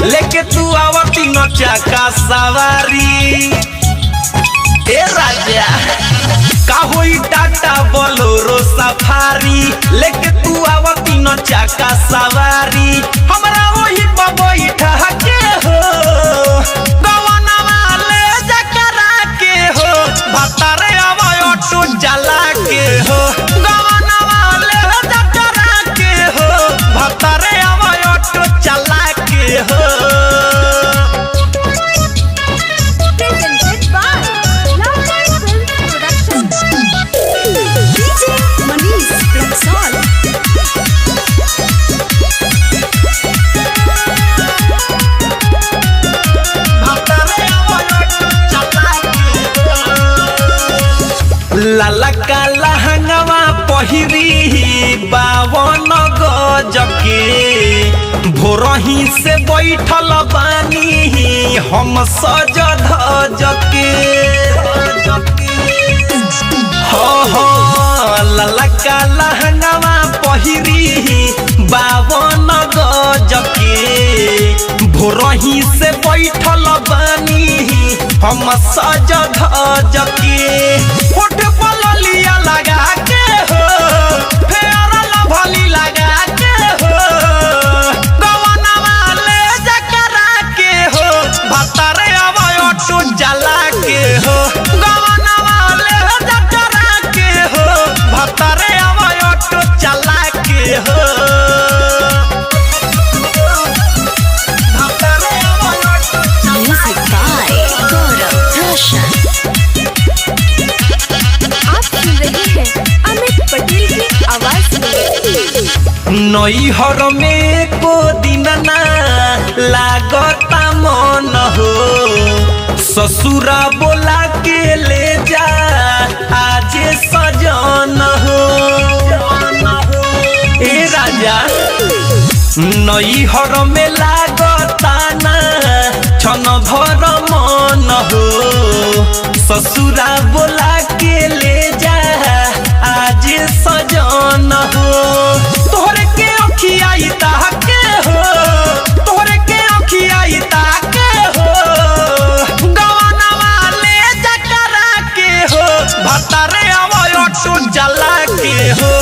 लेके तू आवती न चाका सवारी ए राजा का होई टाटा बोलोरो सफारी लेके तू आवती न चाका सवारी हमरा वही बबई ठहके हो गवनवा ले जकरा के हो भतारे आवा ऑटो जला के हो गवनवा ले जकरा के हो भतारे आवा ऑटो चला के हो। लाला का लहंगवा पहिरी बावन गजके भोरही से बैठल बानी हम सज धजके हो लाला का लहंगवा पहिरी बावन गजके भोरही से बैठल बानी हम सज धजके होठ पललिया लगा के हो फेर लभली लगा के हो गवनवा ले जकरा के हो भतारे आवा ऑटो जला के हो गवनवा ले जकरा के हो भतारे आवा ऑटो चला के हो। नैहर में को दिन ना लागता मन हो ससुरा बोला के ले जा आज सजन हो ए राजा नैहर में लागता ना छन भर मन हो ससुरा बोला के ले जा आज सजन हो तोहरे के अखियाई ताके हो तोहरे के अखियाई ताके हो गवनवा ले जकरा के हो भतारे आवा ऑटो जला के हो।